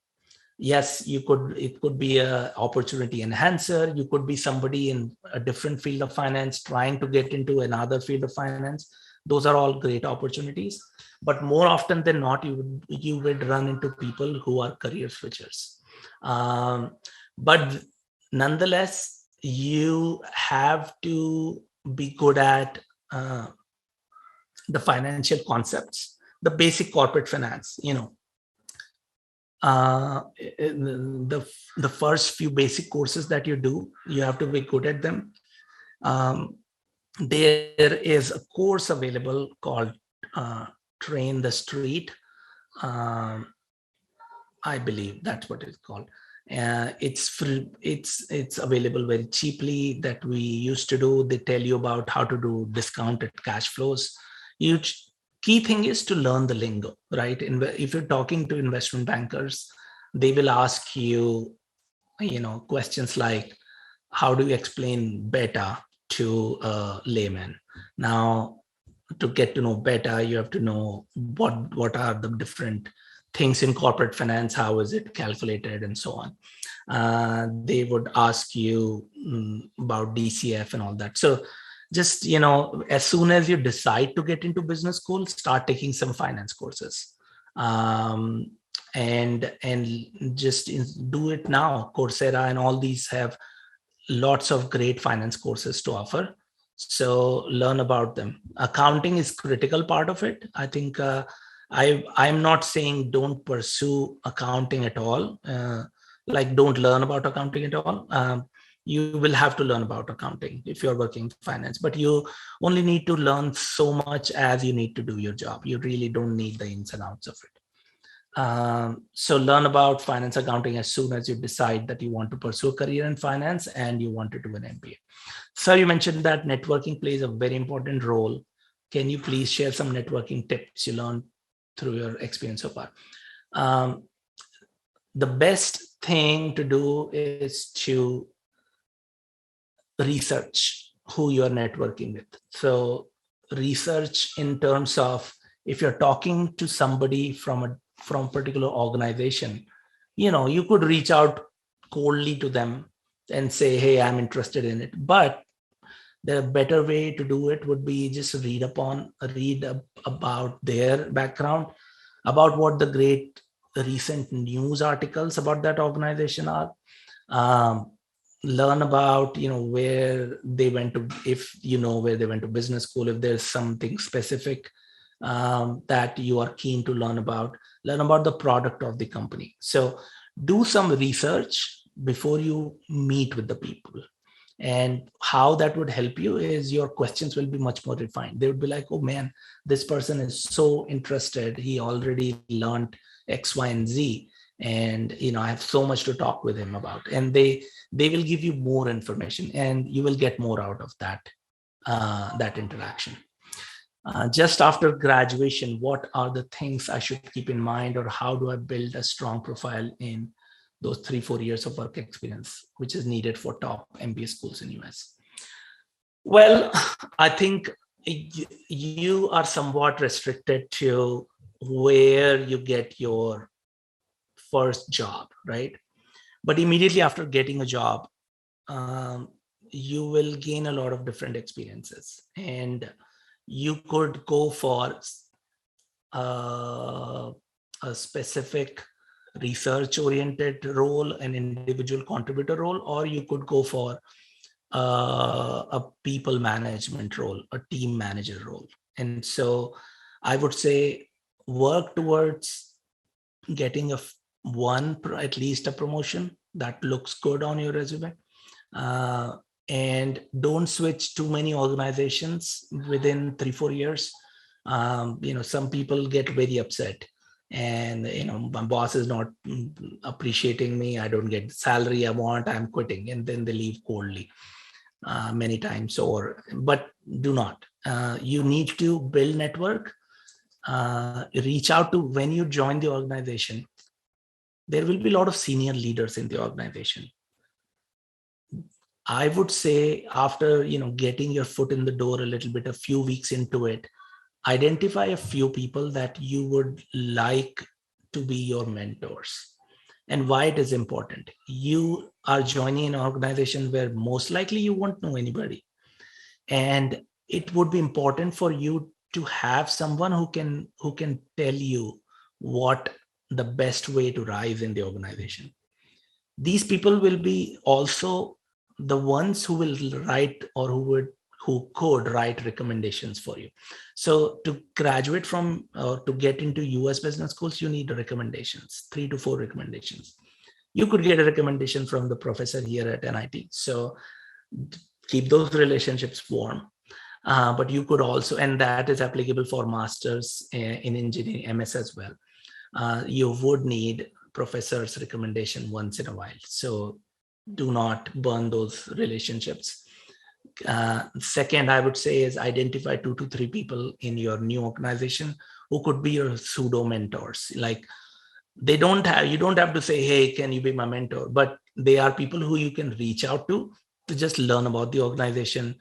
Yes, it could be a opportunity enhancer. You could be somebody in a different field of finance trying to get into another field of finance. Those are all great opportunities. But more often than not, you would run into people who are career switchers. But nonetheless, you have to be good at the financial concepts, the basic corporate finance, the first few basic courses that you do, you have to be good at them. There is a course available called Train the Street. I believe that's what it's called. It's free, it's available very cheaply, that we used to do. They tell you about how to do discounted cash flows. Key thing is to learn the lingo, right? If you're talking to investment bankers, they will ask you, questions like, how do you explain beta to a layman? Now, to get to know beta, you have to know what are the different things in corporate finance, how is it calculated, and so on. They would ask you about DCF and all that. So just, as soon as you decide to get into business school, start taking some finance courses. And just do it now. Coursera and all these have lots of great finance courses to offer. So learn about them. Accounting is critical part of it. I think I'm not saying don't pursue accounting at all. Like don't learn about accounting at all. You will have to learn about accounting if you're working finance, but you only need to learn so much as you need to do your job. You really don't need the ins and outs of it. So learn about finance accounting as soon as you decide that you want to pursue a career in finance and you want to do an MBA. So you mentioned that networking plays a very important role. Can you please share some networking tips you learned through your experience so far? The best thing to do is to research who you're networking with. So research in terms of, if you're talking to somebody from a particular organization, you could reach out coldly to them and say, hey, I'm interested in it. But the better way to do it would be just read about their background, about what the great recent news articles about that organization are. Learn about, where they went to, if where they went to business school, if there's something specific that you are keen to learn about the product of the company. So do some research before you meet with the people. And how that would help you is your questions will be much more refined. They would be like, oh man, this person is so interested. He already learned X, Y, and Z. And, I have so much to talk with him about. And they will give you more information and you will get more out of that interaction. Just after graduation, what are the things I should keep in mind, or how do I build a strong profile in those 3-4 years of work experience, which is needed for top MBA schools in US? Well, I think you are somewhat restricted to where you get your first job, right? But immediately after getting a job, you will gain a lot of different experiences, and you could go for a specific research-oriented role, an individual contributor role, or you could go for a people management role, a team manager role. And so I would say work towards getting at least a promotion that looks good on your resume. And don't switch too many organizations within 3-4 years. Some people get very upset, and my boss is not appreciating me. I don't get the salary I want. I'm quitting, and then they leave coldly many times. But do not. You need to build network. Reach out to, when you join the organization, there will be a lot of senior leaders in the organization. I would say after, getting your foot in the door a little bit, a few weeks into it, identify a few people that you would like to be your mentors. And why it is important. You are joining an organization where most likely you won't know anybody. And it would be important for you to have someone who can tell you what the best way to rise in the organization. These people will be also the ones who will write or who could write recommendations for you. So to graduate from or to get into US business schools, you need recommendations, 3 to 4 recommendations. You could get a recommendation from the professor here at NIT. So keep those relationships warm. But you could also, and that is applicable for masters in engineering, MS as well. You would need professor's recommendation once in a while. So do not burn those relationships. Second, I would say is identify 2 to 3 people in your new organization who could be your pseudo mentors. Like you don't have to say, hey, can you be my mentor? But they are people who you can reach out to just learn about the organization,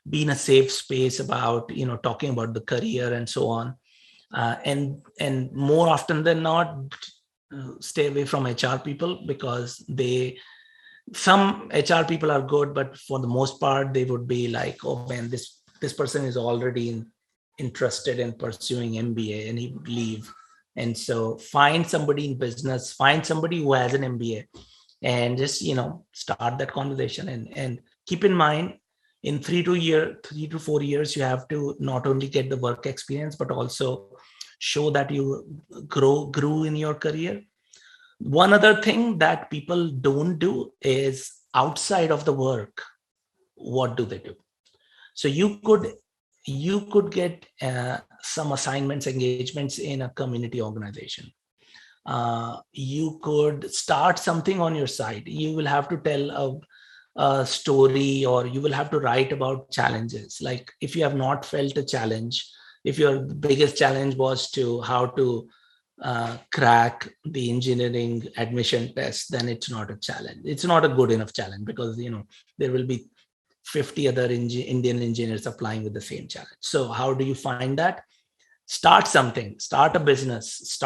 be in a safe space about, talking about the career and so on. And more often than not, stay away from HR people, because some HR people are good, but for the most part, they would be like, oh man, this person is already interested in pursuing MBA and he would leave. And so find somebody in business, find somebody who has an MBA, and just, start that conversation. And keep in mind, in 3 to 4 years, you have to not only get the work experience, but also show that you grew in your career. One other thing that people don't do is outside of the work, what do they do? So you could get some assignments, engagements in a community organization. You could start something on your side. You will have to tell a story, or you will have to write about challenges. Like if you have not felt a challenge, if your biggest challenge was how to crack the engineering admission test, then it's not a challenge. It's not a good enough challenge, because there will be 50 other Indian engineers applying with the same challenge. So how do you find that? Start something, start a business,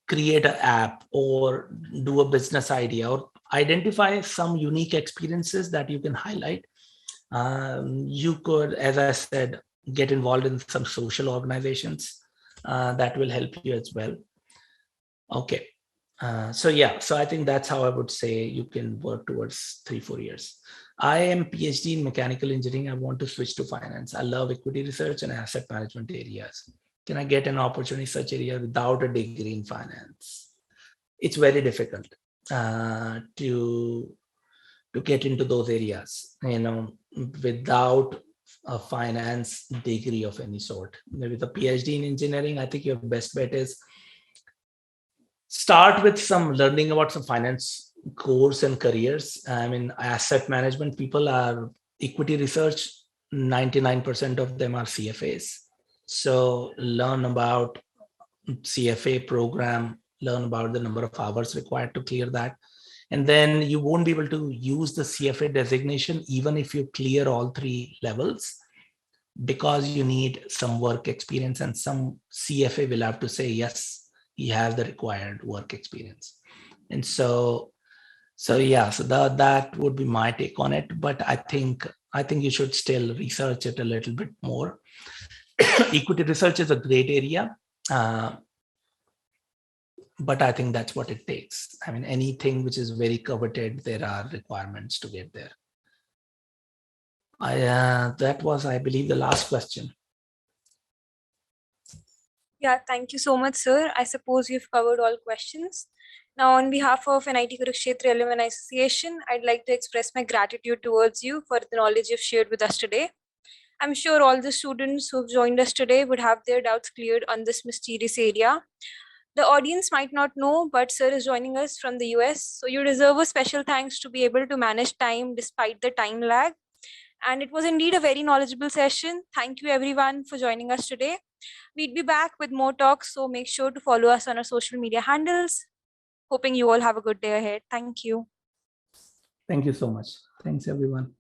create an app, or do a business idea, or identify some unique experiences that you can highlight. You could, as I said, get involved in some social organizations that will help you as well. Okay. So I think that's how I would say you can work towards 3-4 years. I am PhD in mechanical engineering. I want to switch to finance. I love equity research and asset management areas. Can I get an opportunity in such area without a degree in finance? It's very difficult to get into those areas, without a finance degree of any sort. With a PhD in engineering, I think your best bet is start with some learning about some finance course and careers. I mean, asset management people are equity research. 99% of them are CFAs. So learn about CFA program, learn about the number of hours required to clear that. And then you won't be able to use the CFA designation even if you clear all 3 levels, because you need some work experience, and some CFA will have to say, yes, he has the required work experience. And so that would be my take on it. But I think you should still research it a little bit more. Equity research is a great area. But I think that's what it takes. I mean, anything which is very coveted, there are requirements to get there. That was, I believe, the last question. Yeah, thank you so much, sir. I suppose you've covered all questions. Now, on behalf of NIT Kurukshetra Alumni Association, I'd like to express my gratitude towards you for the knowledge you've shared with us today. I'm sure all the students who've joined us today would have their doubts cleared on this mysterious area. The audience might not know, but sir is joining us from the US. So you deserve a special thanks to be able to manage time despite the time lag. And it was indeed a very knowledgeable session. Thank you everyone for joining us today. We'd be back with more talks, so make sure to follow us on our social media handles. Hoping you all have a good day ahead. Thank you. Thank you so much. Thanks, everyone.